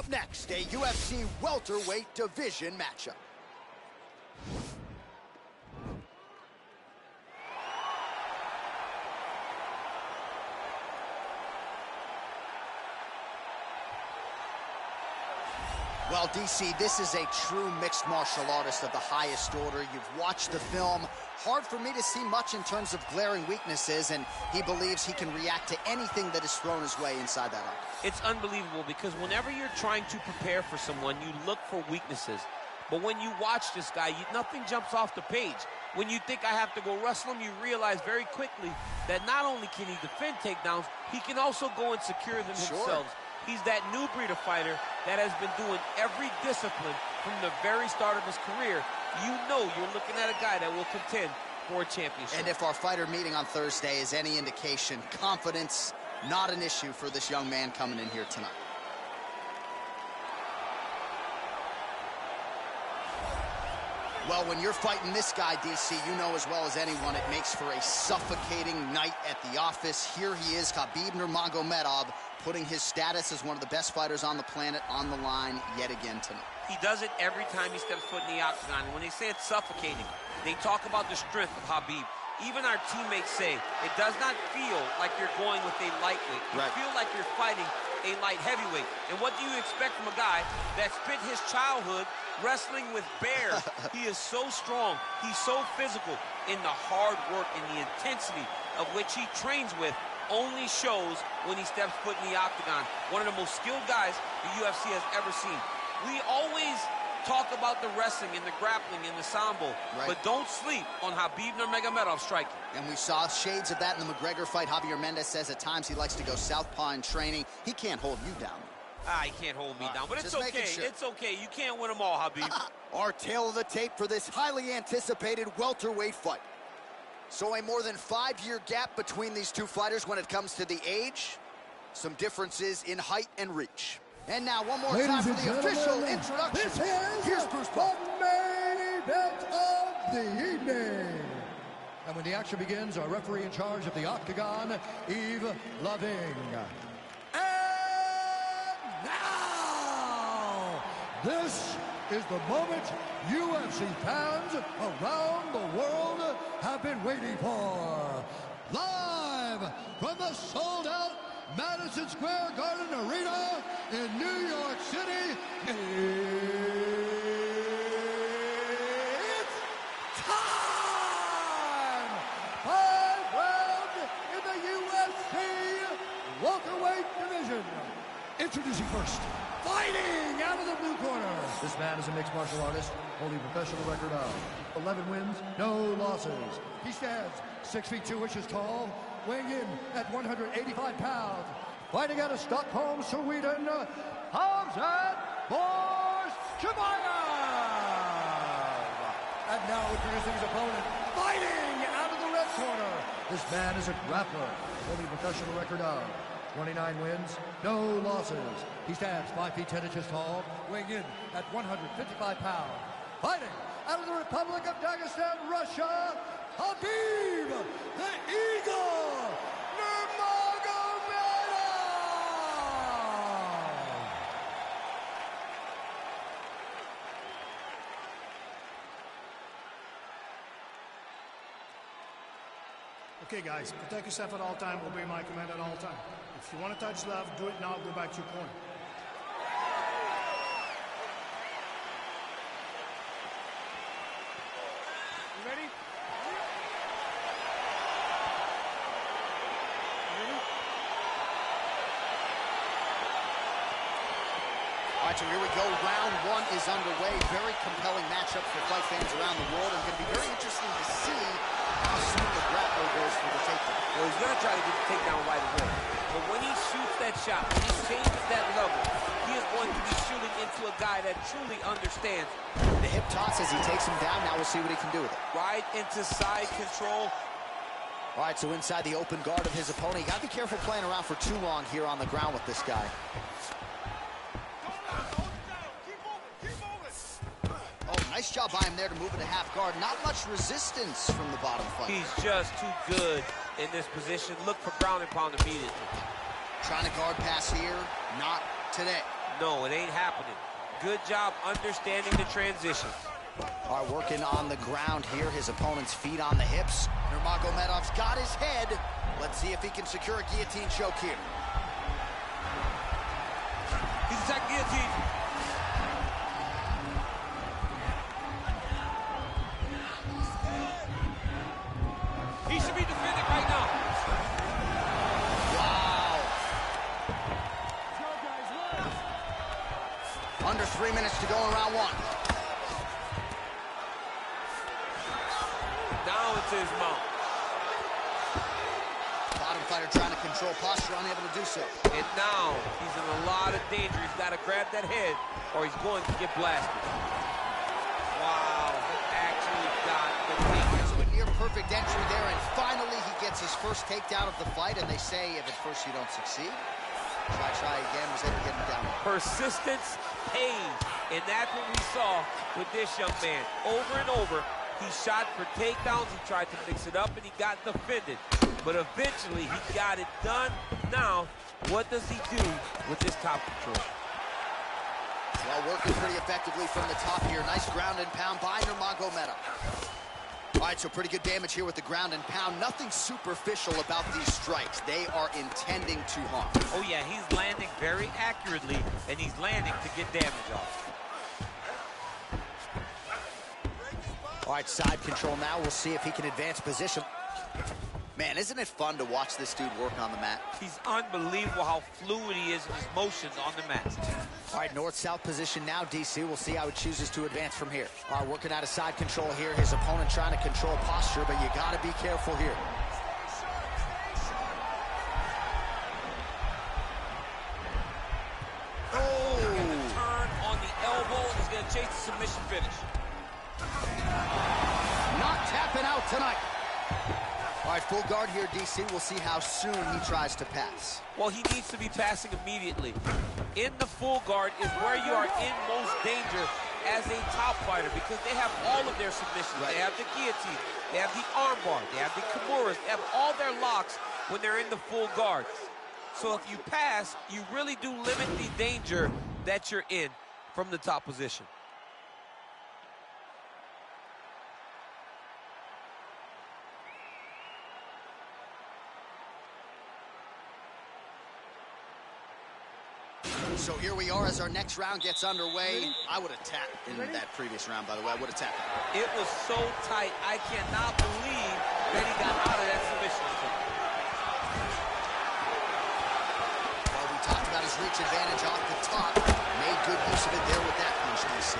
Up next, a UFC welterweight division matchup. Well, DC, this is a true mixed martial artist of the highest order. You've watched the film. Hard for me to see much in terms of glaring weaknesses, and he believes he can react to anything that is thrown his way inside that arm. It's unbelievable because whenever you're trying to prepare for someone, you look for weaknesses. But when you watch this guy, nothing jumps off the page. When you think I have to go wrestle him, you realize very quickly that not only can he defend takedowns, he can also go and secure them himself. He's that new breed of fighter that has been doing every discipline from the very start of his career. You know you're looking at a guy that will contend for a championship. And if our fighter meeting on Thursday is any indication, confidence, not an issue for this young man coming in here tonight. Well, when you're fighting this guy, DC, you know as well as anyone, it makes for a suffocating night at the office. Here he is, Khabib Nurmagomedov, putting his status as one of the best fighters on the planet on the line yet again tonight. He does it every time he steps foot in the octagon. And when they say it's suffocating, they talk about the strength of Khabib. Even our teammates say it does not feel like you're going with a lightweight. You feel like you're fighting a light heavyweight. And what do you expect from a guy that spent his childhood wrestling with bears? He is so strong. He's so physical. In the hard work and the intensity of which he trains with only shows when he steps foot in the octagon. One of the most skilled guys the UFC has ever seen. We always talk about the wrestling and the grappling and the sambo, but don't sleep on Khabib Nurmagomedov striking. And we saw shades of that in the McGregor fight. Javier Mendez says at times he likes to go southpaw in training. He can't hold you down. He can't hold me down, but it's okay. Sure. It's okay. You can't win them all, Khabib. Our tail of the tape for this highly anticipated welterweight fight. So a more than 5-year gap between these two fighters when it comes to the age. Some differences in height and reach. And now one more time for the official introduction. Here's Bruce the main event of the evening. And when the action begins, our referee in charge of the octagon, Yves Loving. And now, this is the moment UFC fans around the world have been waiting for. Live from the sold-out Madison Square Garden Arena in New York City, it's time! 5 rounds in the UFC welterweight division. Introducing first, fighting out of the blue corner. This man is a mixed martial artist, holding a professional record of 11 wins, no losses. He stands 6 feet 2 inches tall, weighing in at 185 pounds. Fighting out of Stockholm, Sweden, Khamzat chimeav. And now introducing his opponent, fighting out of the red corner. This man is a grappler, holding a professional record of 29 wins, no losses. He stands 5 feet 10 inches tall, weighing in at 155 pounds. Fighting out of the Republic of Dagestan, Russia, Khabib, the Eagle, Nurmagomedov. Okay, guys, protect yourself at all time. Obey my command at all time. If you want to touch left, do it now. Go back to your corner. You ready? All right, so here we go. Round 1 is underway. Very compelling matchup for fight fans around the world. And going to be very interesting to see how soon the grappler goes for the takedown. Well, he's going to try to get the takedown right away. But when he shoots that shot, when he changes that level, he is going to be shooting into a guy that truly understands. The hip toss as he takes him down. Now we'll see what he can do with it. Right into side control. All right, so inside the open guard of his opponent. You got to be careful playing around for too long here on the ground with this guy. Nice job by him there to move into half guard. Not much resistance from the bottom fight. He's just too good in this position. Look for ground and pound immediately. Trying to guard pass here. Not today. No, it ain't happening. Good job understanding the transitions. All right, working on the ground here. His opponent's feet on the hips. Nurmagomedov's got his head. Let's see if he can secure a guillotine choke here. He's attacking guillotine. He should be defending right now. Wow. Under 3 minutes to go in round one. Now it's his mount. Bottom fighter trying to control posture, unable to do so. And now he's in a lot of danger. He's got to grab that head or he's going to get blasted. Wow, he actually got the takedown. So a near perfect entry there, and finally he gets his first takedown of the fight, and they say if at first you don't succeed, try again, was able to get him down. Persistence pays, and that's what we saw with this young man. Over and over, he shot for takedowns, he tried to mix it up, and he got defended. But eventually, he got it done. Now, what does he do with this top control? Well, working pretty effectively from the top here. Nice ground and pound by Nurmagomedov. All right, so pretty good damage here with the ground and pound. Nothing superficial about these strikes. They are intending to harm. Oh, yeah, he's landing very accurately, and he's landing to get damage off. All right, side control now. We'll see if he can advance position. Man, isn't it fun to watch this dude work on the mat? He's unbelievable how fluid he is in his motions on the mat. All right, north-south position now, DC. We'll see how he chooses to advance from here. All right, working out of side control here. His opponent trying to control posture, but you got to be careful here. Oh! He's going to turn on the elbow, and he's going to chase the submission finish. Not tapping out tonight. All right, full guard here, DC. We'll see how soon he tries to pass. Well, he needs to be passing immediately. In the full guard is where you are in most danger as a top fighter because they have all of their submissions. Right. They have the guillotine, they have the armbar, they have the kimuras, they have all their locks when they're in the full guard. So if you pass, you really do limit the danger that you're in from the top position. So here we are as our next round gets underway. I would have tapped in that previous round, by the way. I would have tapped. It was so tight. I cannot believe that he got out of that submission. Well, we talked about his reach advantage off the top. Made good use of it there with that punch, DC.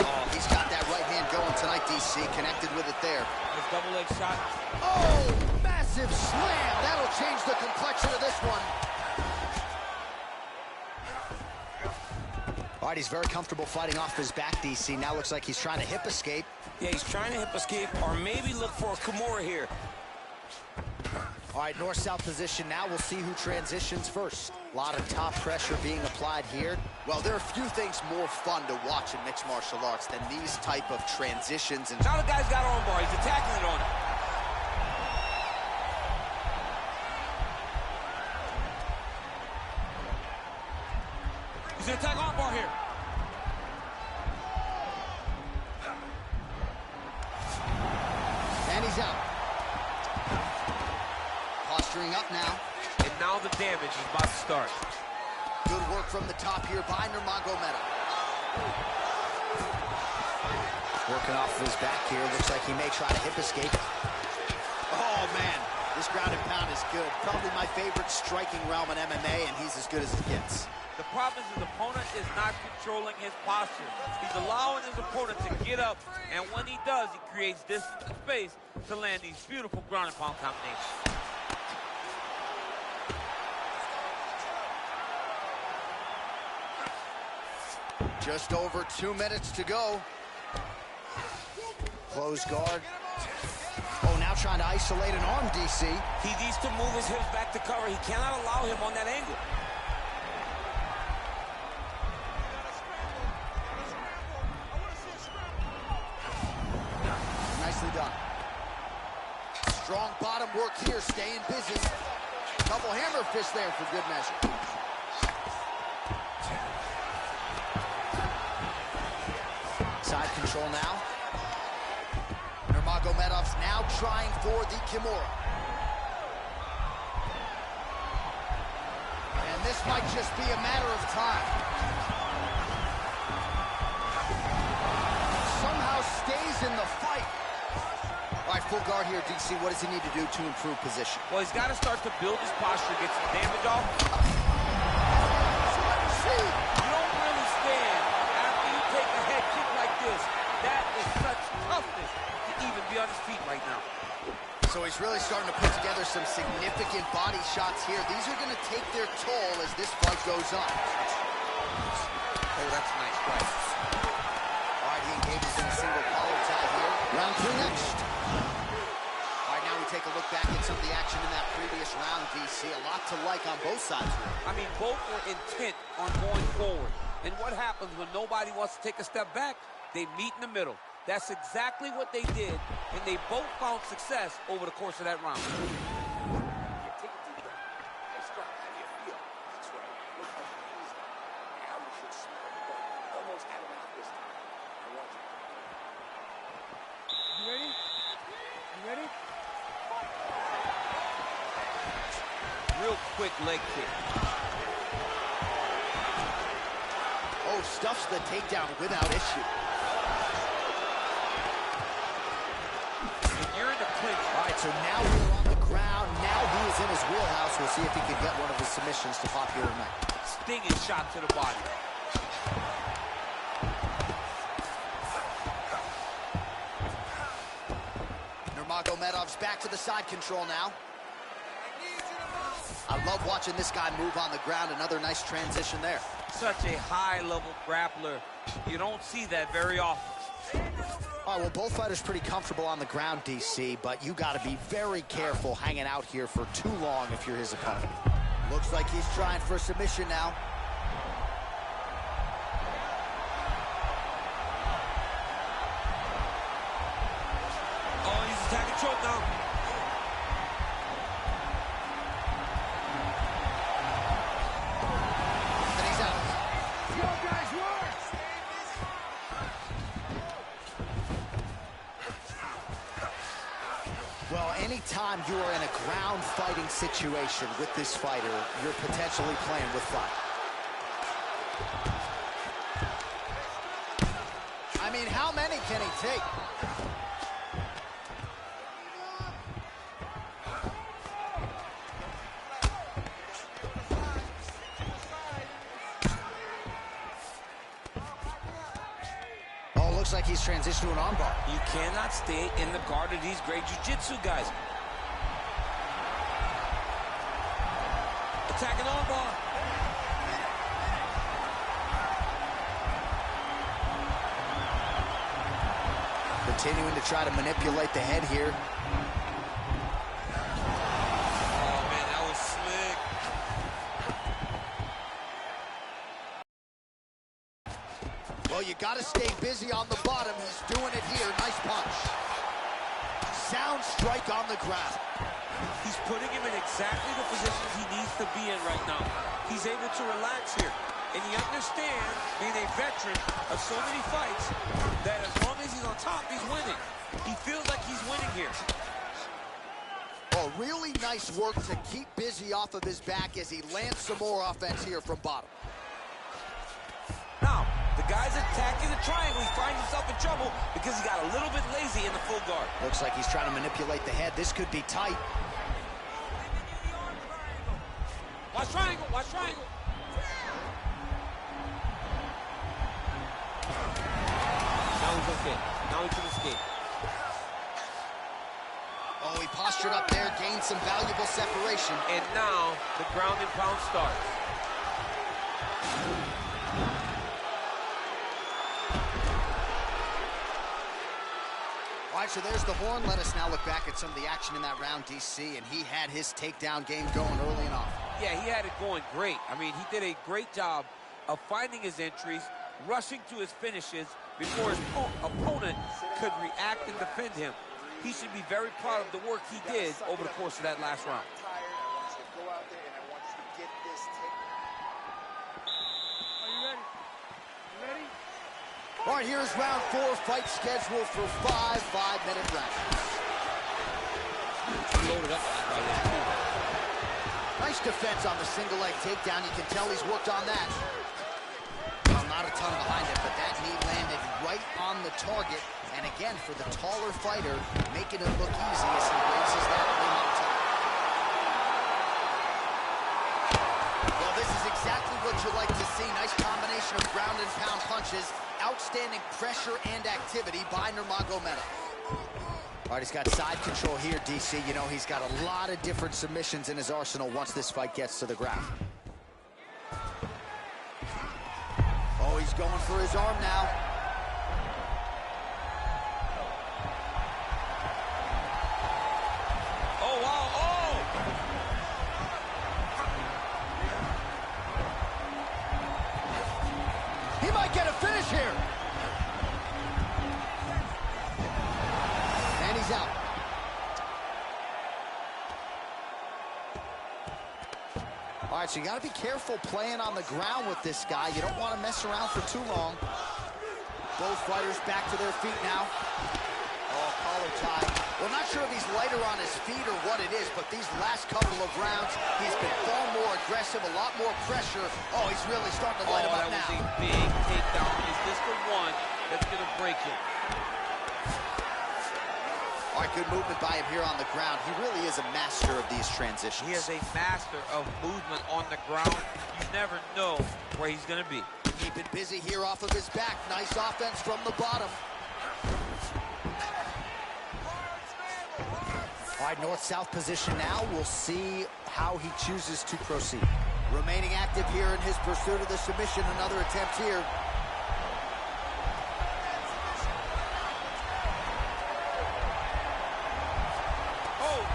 Oh, he's got that right hand going tonight, DC. Connected with it there. His double leg shot. Oh, massive slam. That'll change the complexion of this one. All right, he's very comfortable fighting off his back, DC. Now looks like he's trying to hip escape. Yeah, he's trying to hip escape or maybe look for a kimura here. All right, north-south position now. We'll see who transitions first. A lot of top pressure being applied here. Well, there are a few things more fun to watch in mixed martial arts than these type of transitions. And now the guy's got armbar. He's attacking it on him. He's going to attack armbar here. And he's out. Posturing up now. And now the damage is about to start. Good work from the top here by Nurmagomedov. Working off of his back here. Looks like he may try to hip escape. Oh, man. This ground and pound is good. Probably my favorite striking realm in MMA, and he's as good as it gets. The problem is his opponent is not controlling his posture. He's allowing his opponent to get up, and when he does, he creates this space to land these beautiful ground and pound combinations. Just over 2 minutes to go. Close guard. Oh, now trying to isolate an arm, DC. He needs to move his hips back to cover. He cannot allow him on that angle. Nicely done. Strong bottom work here, staying busy. Couple hammer fists there for good measure. side control now. Nurmagomedov's now trying for the Kimura. And this might just be a matter of time. Somehow stays in the fight. All right, full guard here, DC. What does he need to do to improve position? Well, he's got to start to build his posture, get some damage off. You don't really stand after you take a head kick like this. That is such toughness to even be on his feet right now. So he's really starting to put together some significant body shots here. These are going to take their toll as this fight goes on. Oh, that's a nice fight. All right, he engages in a single collar tie here. Round 3 next. All right, now we take a look back at some of the action in that previous round, DC. A lot to like on both sides here. I mean, both were intent on going forward. And what happens when nobody wants to take a step back? They meet in the middle. That's exactly what they did, and they both found success over the course of that round. You ready? You ready? Real quick leg kick. Oh, stuffs the takedown without issue. You're in the clinch. All right, so now we're on the ground. Now he is in his wheelhouse. We'll see if he can get one of his submissions to pop here tonight. Stinging shot to the body. Nurmagomedov's back to the side control now. I love watching this guy move on the ground. Another nice transition there. Such a high-level grappler. You don't see that very often. All right, well, both fighters pretty comfortable on the ground, DC, but you got to be very careful hanging out here for too long if you're his opponent. Looks like he's trying for submission now. Oh, he's attacking choke now. And he's out. Yo, guys, work! Well, anytime you are in a ground fighting situation with this fighter, you're potentially playing with fire. I mean, how many can he take? Oh, looks like he's transitioned to an armbar. You cannot stay in the guard of these great jiu-jitsu guys. Attacking armbar. Continuing to try to manipulate the head here. Oh, man, that was slick. Well, you got to stay busy on the bottom. He's doing it here. Nice punch. Sound strike on the ground. He's putting him in exactly the positions he needs to be in right now. He's able to relax here. And he understands, being a veteran of so many fights, that as long as he's on top, he's winning. He feels like he's winning here. Oh, really nice work to keep busy off of his back as he lands some more offense here from bottom. Now, the guy's attacking the triangle. He finds himself in trouble because he got a little bit lazy in the full guard. Looks like he's trying to manipulate the head. This could be tight. Watch triangle, watch triangle. Now he's okay. Now he can escape. Oh, he postured up there, gained some valuable separation. And now the ground and pound starts. All right, so there's the horn. Let us now look back at some of the action in that round, DC, and he had his takedown game going early and often. Yeah, he had it going great. I mean, he did a great job of finding his entries, rushing to his finishes before his opponent could react and defend him. He should be very proud of the work he did over the course of that last round. Are you ready? You ready? All right, here's round 4, fight scheduled for 5 5-minute rounds. Loaded up by this too. Nice defense on the single leg takedown. You can tell he's worked on that. Well, not a ton behind it, but that knee landed right on the target. And again, for the taller fighter, making it look easy as he raises that ring up top. Well, this is exactly what you like to see. Nice combination of ground and pound punches. Outstanding pressure and activity by Nurmagomedov. All right, he's got side control here, DC. You know, he's got a lot of different submissions in his arsenal once this fight gets to the ground. Oh, he's going for his arm now. Oh, wow, oh! He might get a finish here. And he's out. All right, so you got to be careful playing on the ground with this guy. You don't want to mess around for too long. Both fighters back to their feet now. Oh, collar tie. Well, not sure if he's lighter on his feet or what it is, but these last couple of rounds, he's been far more aggressive, a lot more pressure. Oh, he's really starting to light him up now. That was a big takedown. Is this the one that's going to break him? All right, good movement by him here on the ground. He really is a master of these transitions. He is a master of movement on the ground. You never know where he's going to be. Keeping busy here off of his back. Nice offense from the bottom. All right, north-south position now. We'll see how he chooses to proceed. Remaining active here in his pursuit of the submission. Another attempt here.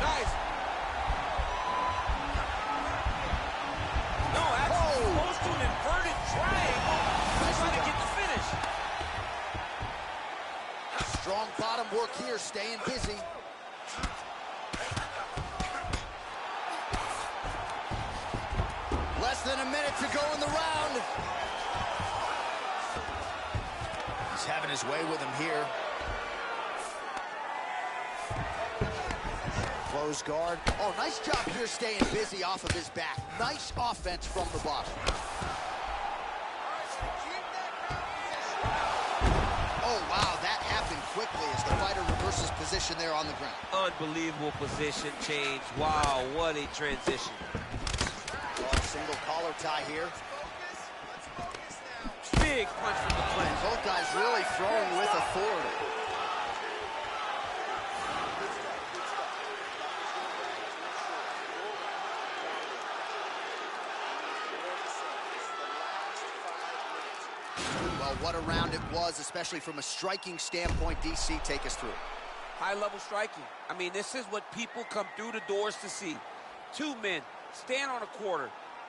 Nice. No, actually close to an inverted triangle. He's trying to get the finish. Strong bottom work here, staying busy. Less than a minute to go in the round. He's having his way with him here. Close guard. Oh, nice job here staying busy off of his back. Nice offense from the bottom. Oh, wow, that happened quickly as the fighter reverses position there on the ground. Unbelievable position change. Wow, what a transition. Oh, single collar tie here. Big punch from the clinch. Both guys really throwing with authority. Well, what a round it was, especially from a striking standpoint. DC, take us through. High-level striking. I mean, this is what people come through the doors to see. Two men stand on a quarter,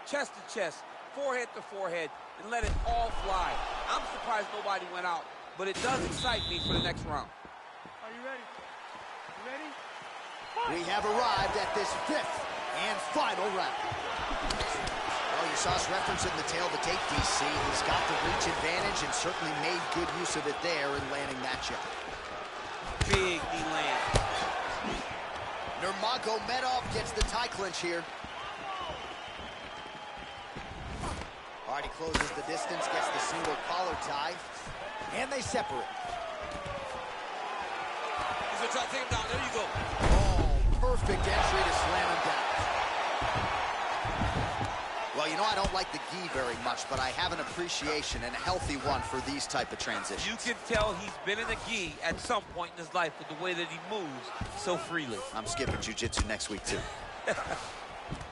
chest to chest, forehead to forehead, and let it all fly. I'm surprised nobody went out, but it does excite me for the next round. Are you ready? You ready? We have arrived at this 5th and final round. Well, you saw us referencing the tail of the tape, DC. He's got the reach advantage and certainly made good use of it there in landing that shot. Big knee land. Nurmagomedov gets the tie clinch here. All right, he closes the distance, gets the single collar tie, and they separate. He's gonna try to take him down. There you go. Oh, perfect entry to slam him down. Well, you know, I don't like the gi very much, but I have an appreciation and a healthy one for these type of transitions. You can tell he's been in the gi at some point in his life with the way that he moves so freely. I'm skipping jiu-jitsu next week, too.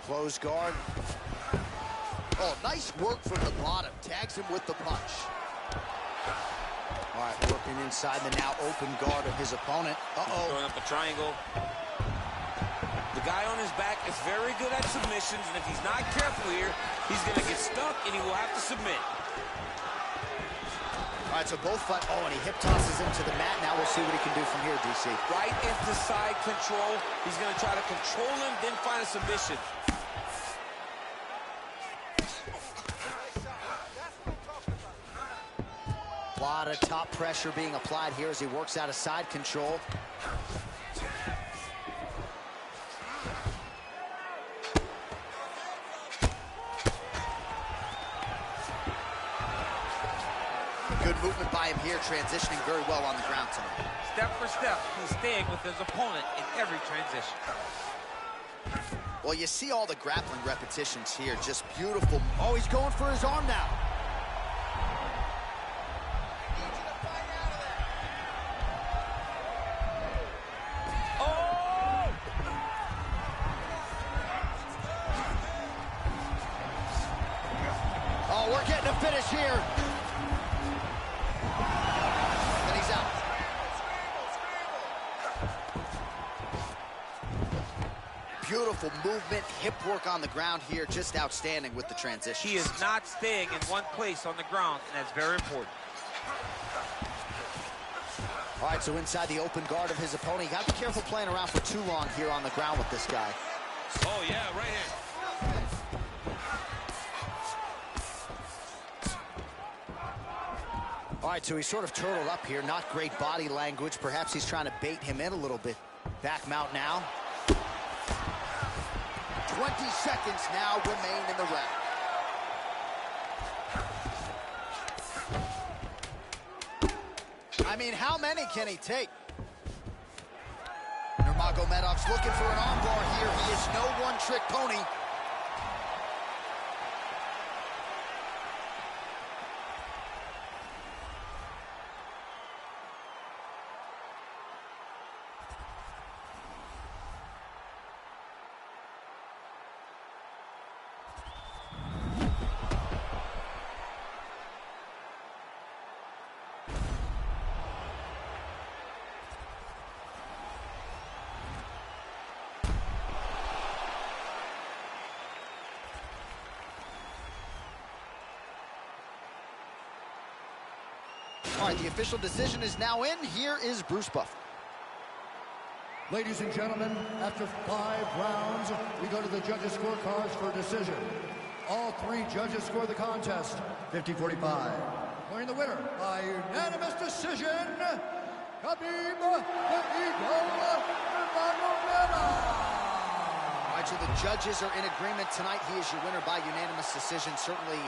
Close guard. Oh, nice work from the bottom. Tags him with the punch. All right, working inside the now open guard of his opponent. Uh-oh. Throwing up a triangle. The guy on his back is very good at submissions, and if he's not careful here, he's going to get stuck, and he will have to submit. All right, so both fight. Oh, and he hip tosses him to the mat. Now we'll see what he can do from here, DC. Right into side control. He's going to try to control him, then find a submission. A lot of top pressure being applied here as he works out of side control. Good movement by him here, transitioning very well on the ground tonight. Step for step, he's staying with his opponent in every transition. Well, you see all the grappling repetitions here, just beautiful. Oh, he's going for his arm now. Oh, we're getting a finish here. And he's out. Beautiful movement, hip work on the ground here, just outstanding with the transition. He is not staying in one place on the ground, and that's very important. All right, so inside the open guard of his opponent, you got to be careful playing around for too long here on the ground with this guy. Oh, yeah, right here. All right, so he's sort of turtled up here. Not great body language. Perhaps he's trying to bait him in a little bit. Back mount now. 20 seconds now remain in the round. I mean, how many can he take? Nurmagomedov's looking for an armbar here. He is no one-trick pony. All right, the official decision is now in. Here is Bruce Buffer. Ladies and gentlemen, after 5 rounds, we go to the judges' scorecards for a decision. All 3 judges score the contest 50-45. Winning the winner by unanimous decision, Khabib the Eagle Nurmagomedov. All right, so the judges are in agreement tonight. He is your winner by unanimous decision. Certainly